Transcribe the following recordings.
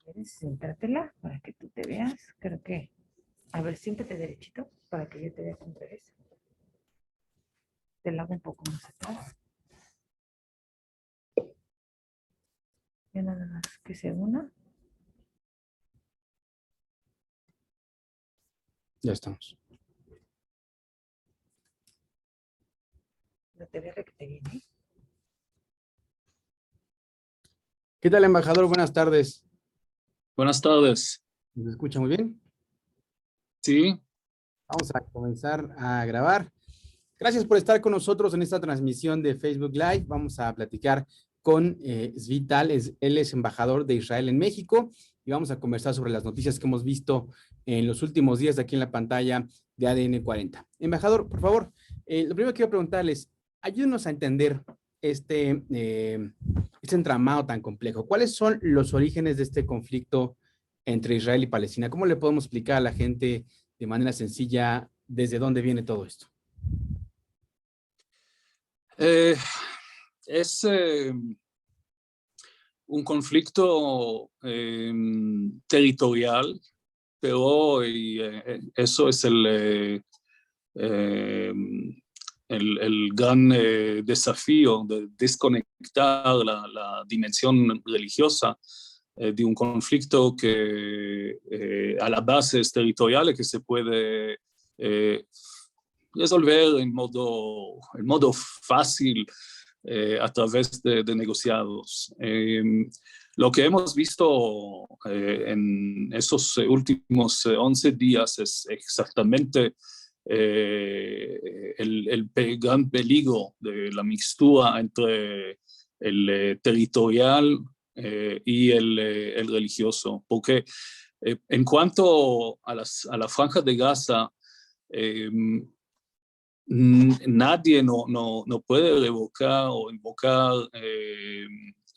¿Quieres sentártela para que tú te veas? Creo que... A ver, siéntate derechito para que yo te vea con revés. Te la hago un poco más atrás. Ya nada más que se una. Ya estamos. No te vea que te viene. ¿Qué tal, embajador? Buenas tardes. Buenas tardes. ¿Me escucha muy bien? Sí, Vamos a comenzar a grabar. Gracias por estar con nosotros en esta transmisión de Facebook Live. Vamos a platicar con Zvi Tal, él es embajador de Israel en México y vamos a conversar sobre las noticias que hemos visto en los últimos días aquí en la pantalla de ADN 40. Embajador, por favor, lo primero que quiero preguntarles, ayúdenos a entender este entramado tan complejo. ¿Cuáles son los orígenes de este conflicto entre Israel y Palestina? ¿Cómo le podemos explicar a la gente de manera sencilla desde dónde viene todo esto? es un conflicto territorial, pero eso es el gran desafío de desconectar la dimensión religiosa de un conflicto que a la base es territorial y que se puede resolver en modo fácil a través de negociados. Lo que hemos visto en esos últimos 11 días es exactamente el gran peligro de la mixtura entre el territorial y el religioso, porque en cuanto a la franja de Gaza, nadie no puede revocar o invocar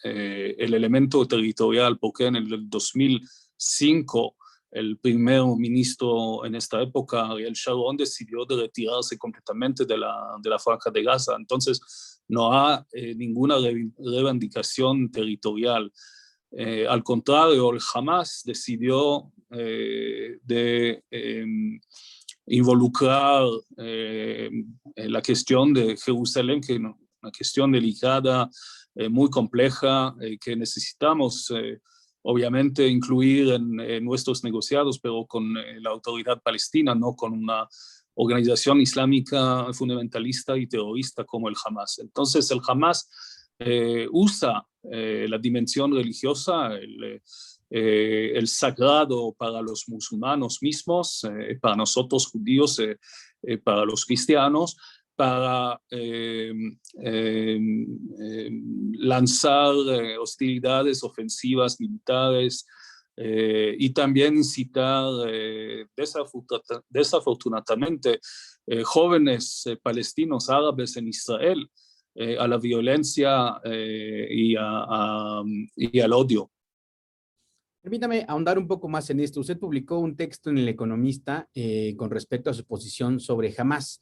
el elemento territorial, porque en el 2005 el primer ministro en esta época, Ariel Sharon, decidió de retirarse completamente de la franja de Gaza. Entonces no hay ninguna reivindicación territorial. Al contrario, el Hamas decidió involucrar la cuestión de Jerusalén, que es una cuestión delicada, muy compleja, que necesitamos obviamente incluir en nuestros negociados, pero con la autoridad palestina, no con una organización islámica fundamentalista y terrorista como el Hamas. Entonces el Hamas usa la dimensión religiosa, el sagrado para los musulmanes mismos, para nosotros judíos, para los cristianos, para lanzar hostilidades ofensivas militares y también incitar desafortunadamente jóvenes palestinos árabes en Israel a la violencia y al odio. Permítame ahondar un poco más en esto. Usted publicó un texto en El Economista con respecto a su posición sobre Hamas.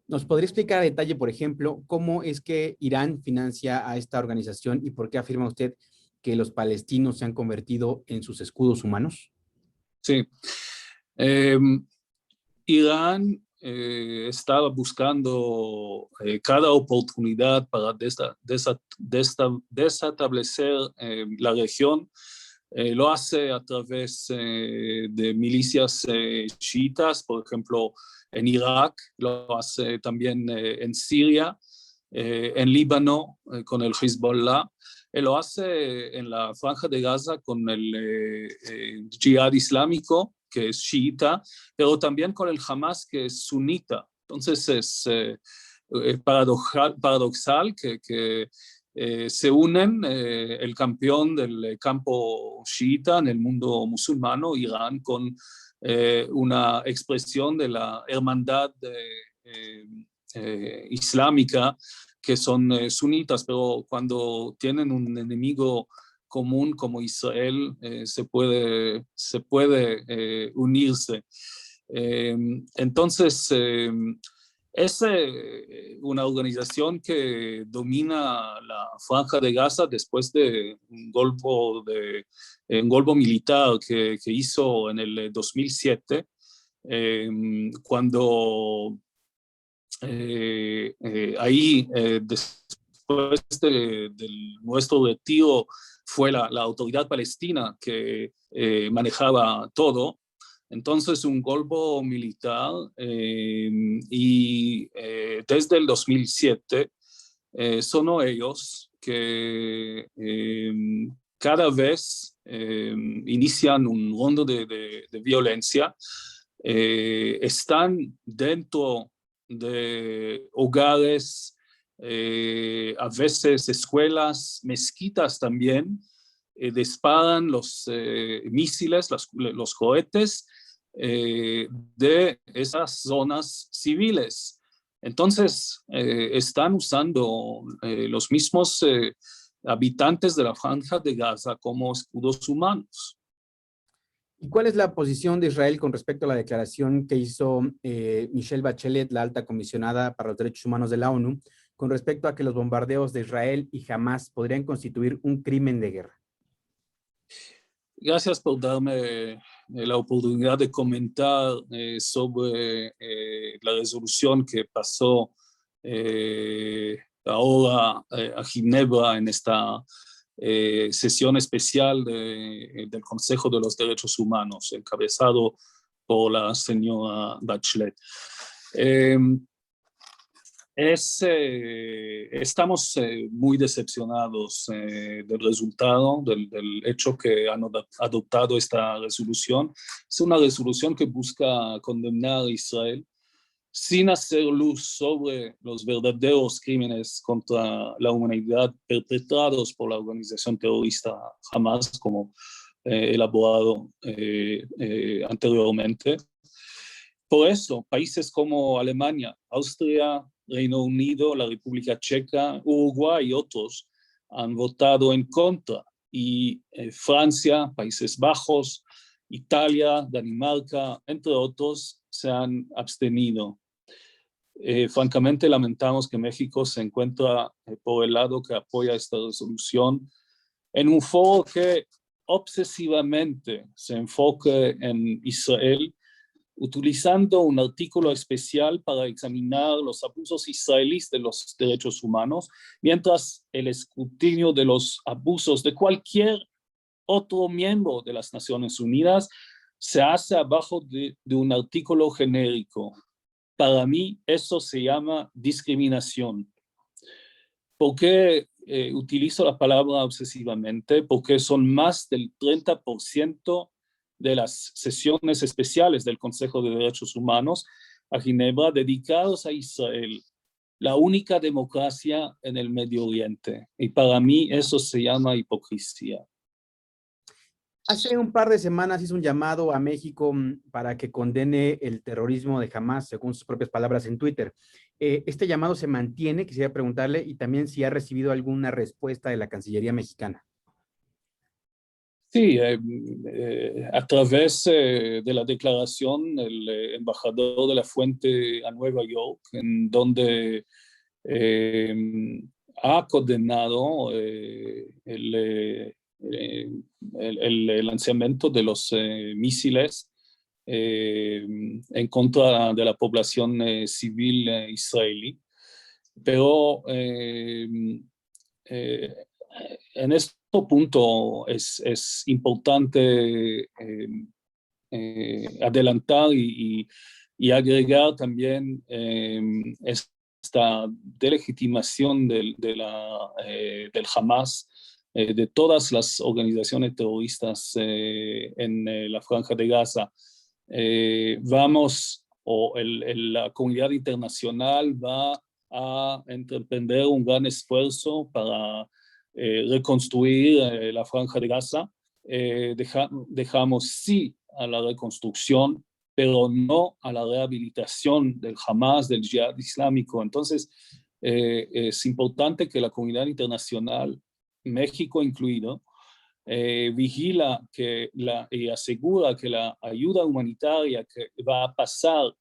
¿Nos podría explicar a detalle, por ejemplo, cómo es que Irán financia a esta organización y por qué afirma usted que los palestinos se han convertido en sus escudos humanos? Sí. Irán estaba buscando cada oportunidad para desestablecer la región. Lo hace a través de milicias chiitas, por ejemplo, en Irak, lo hace también en Siria, en Líbano con el Hezbollah, lo hace en la Franja de Gaza con el Jihad Islámico, que es chiita, pero también con el Hamas, que es sunita. Entonces es paradoxal que se unen el campeón del campo chiita en el mundo musulmano, Irán, con una expresión de la hermandad islámica, que son sunitas, pero cuando tienen un enemigo común como Israel, se puede unirse. Entonces, Es una organización que domina la Franja de Gaza después de un golpe militar que hizo en el 2007, cuando ahí, después de nuestro retiro, fue la autoridad palestina que manejaba todo. Entonces, un golpe militar y desde el 2007 son ellos que cada vez inician un rondo de violencia, están dentro de hogares, a veces escuelas, mezquitas también, disparan los misiles, los cohetes de esas zonas civiles. Entonces, están usando los mismos habitantes de la Franja de Gaza como escudos humanos. ¿Y cuál es la posición de Israel con respecto a la declaración que hizo Michelle Bachelet, la alta comisionada para los derechos humanos de la ONU, con respecto a que los bombardeos de Israel y Hamás podrían constituir un crimen de guerra? Gracias por darme la oportunidad de comentar sobre la resolución que pasó ahora a Ginebra en esta sesión especial del Consejo de los Derechos Humanos, encabezado por la señora Bachelet. Estamos muy decepcionados del resultado, del hecho que han adoptado esta resolución. Es una resolución que busca condenar a Israel sin hacer luz sobre los verdaderos crímenes contra la humanidad perpetrados por la organización terrorista Hamas, como elaborado anteriormente. Por eso, países como Alemania, Austria, Reino Unido, la República Checa, Uruguay y otros han votado en contra, y Francia, Países Bajos, Italia, Dinamarca, entre otros, se han abstenido. Francamente, lamentamos que México se encuentra por el lado que apoya esta resolución en un foro que obsesivamente se enfoque en Israel, utilizando un artículo especial para examinar los abusos israelíes de los derechos humanos, mientras el escrutinio de los abusos de cualquier otro miembro de las Naciones Unidas se hace abajo de un artículo genérico. Para mí, eso se llama discriminación. ¿Por qué utilizo la palabra obsesivamente? Porque son más del 30% de las sesiones especiales del Consejo de Derechos Humanos a Ginebra dedicados a Israel, la única democracia en el Medio Oriente. Y para mí eso se llama hipocresía. Hace un par de semanas hizo un llamado a México para que condene el terrorismo de Hamás, según sus propias palabras en Twitter. ¿Este llamado se mantiene? Quisiera preguntarle, y también si ha recibido alguna respuesta de la Cancillería mexicana. Sí, a través de la declaración, el embajador de la Fuente a Nueva York, en donde ha condenado el lanzamiento de los misiles en contra de la población civil israelí. Pero en este punto es importante adelantar y agregar también esta delegitimación del Hamas, de todas las organizaciones terroristas en la Franja de Gaza. La comunidad internacional va a emprender un gran esfuerzo para reconstruir la Franja de Gaza. Dejamos sí a la reconstrucción, pero no a la rehabilitación del Hamas, del Jihad Islámico. Entonces, es importante que la comunidad internacional, México incluido, vigila y asegura que la ayuda humanitaria que va a pasar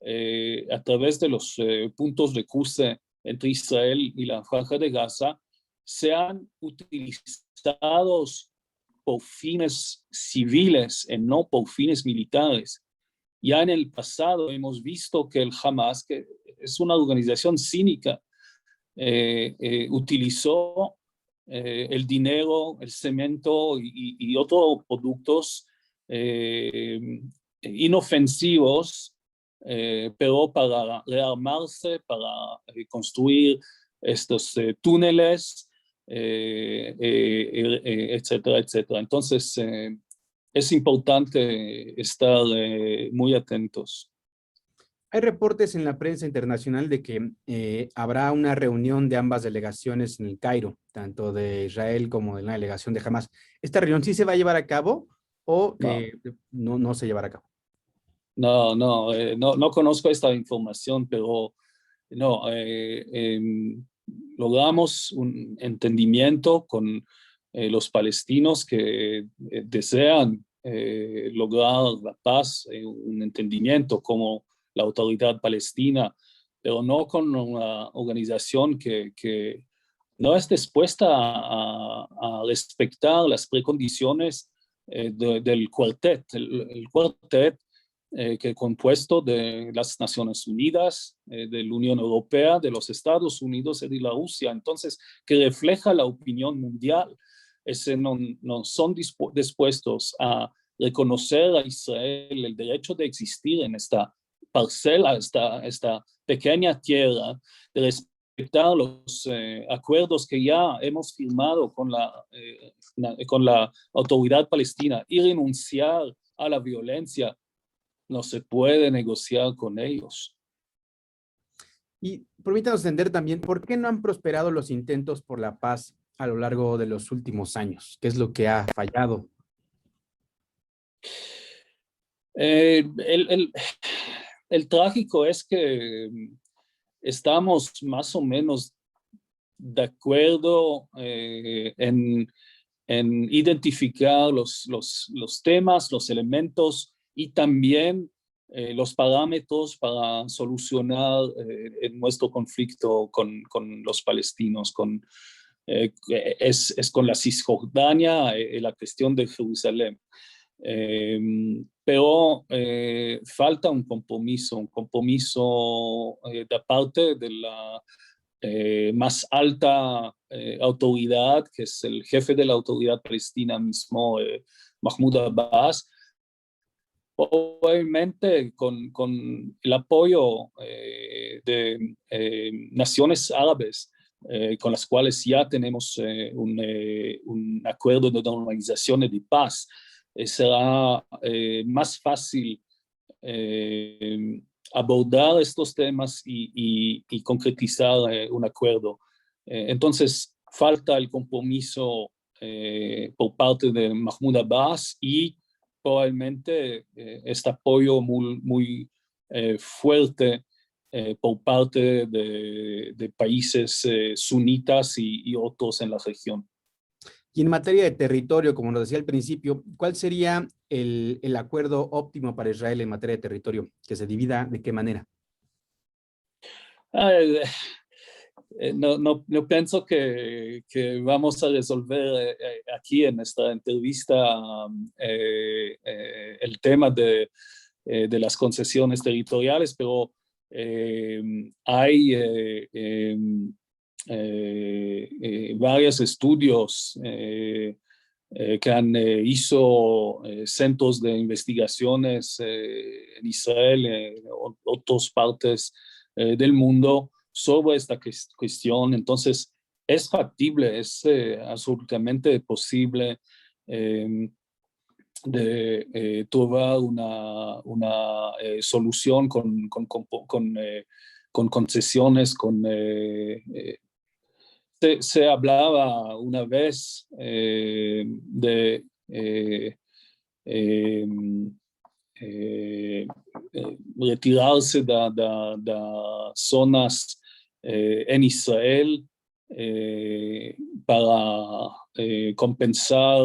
a través de los puntos de cruce entre Israel y la Franja de Gaza sean utilizados por fines civiles y no por fines militares. Ya en el pasado hemos visto que el Hamas, que es una organización cínica, utilizó el dinero, el cemento y otros productos inofensivos, pero para rearmarse, para construir estos túneles, etcétera, etcétera. Entonces, es importante estar muy atentos. Hay reportes en la prensa internacional de que habrá una reunión de ambas delegaciones en el Cairo, tanto de Israel como de la delegación de Hamas. ¿Esta reunión sí se va a llevar a cabo o no se llevará a cabo? No conozco esta información, pero no, logramos un entendimiento con los palestinos que desean lograr la paz, un entendimiento como la autoridad palestina, pero no con una organización que no es dispuesta a respetar las precondiciones del cuartet. El cuartet que compuesto de las Naciones Unidas, de la Unión Europea, de los Estados Unidos y de la Rusia, entonces, que refleja la opinión mundial. No son dispuestos a reconocer a Israel el derecho de existir en esta parcela, esta pequeña tierra, de respetar los acuerdos que ya hemos firmado con la autoridad palestina y renunciar a la violencia. No se puede negociar con ellos. Y permítanos entender también, ¿por qué no han prosperado los intentos por la paz a lo largo de los últimos años? ¿Qué es lo que ha fallado? El trágico es que estamos más o menos de acuerdo en identificar los temas, los elementos y también los parámetros para solucionar nuestro conflicto con los palestinos. Es con la Cisjordania, la cuestión de Jerusalén. Pero falta un compromiso de parte de la más alta autoridad, que es el jefe de la autoridad palestina mismo, Mahmoud Abbas, obviamente con el apoyo de naciones árabes, con las cuales ya tenemos un acuerdo de normalización y de paz. Será más fácil abordar estos temas y concretizar un acuerdo. Entonces, falta el compromiso por parte de Mahmoud Abbas y probablemente este apoyo muy fuerte por parte de países sunitas y otros en la región. Y en materia de territorio, como nos decía al principio, ¿cuál sería el acuerdo óptimo para Israel en materia de territorio? ¿Que se divida de qué manera? No pienso que vamos a resolver aquí en esta entrevista el tema de las concesiones territoriales, pero hay varios estudios que han hizo centros de investigaciones en Israel, en otras partes del mundo, sobre esta cuestión. Entonces, es factible, es absolutamente posible de trovar una solución con concesiones, se hablaba una vez de retirarse de zonas en Israel para compensar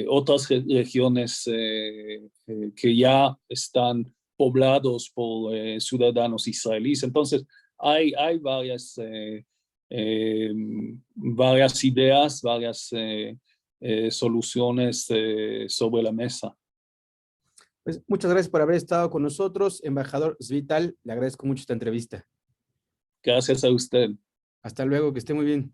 otras regiones que ya están poblados por ciudadanos israelíes. Entonces, hay varias ideas, varias soluciones sobre la mesa. Pues muchas gracias por haber estado con nosotros, embajador Zvi Tal. Le agradezco mucho esta entrevista. Gracias a usted. Hasta luego, que esté muy bien.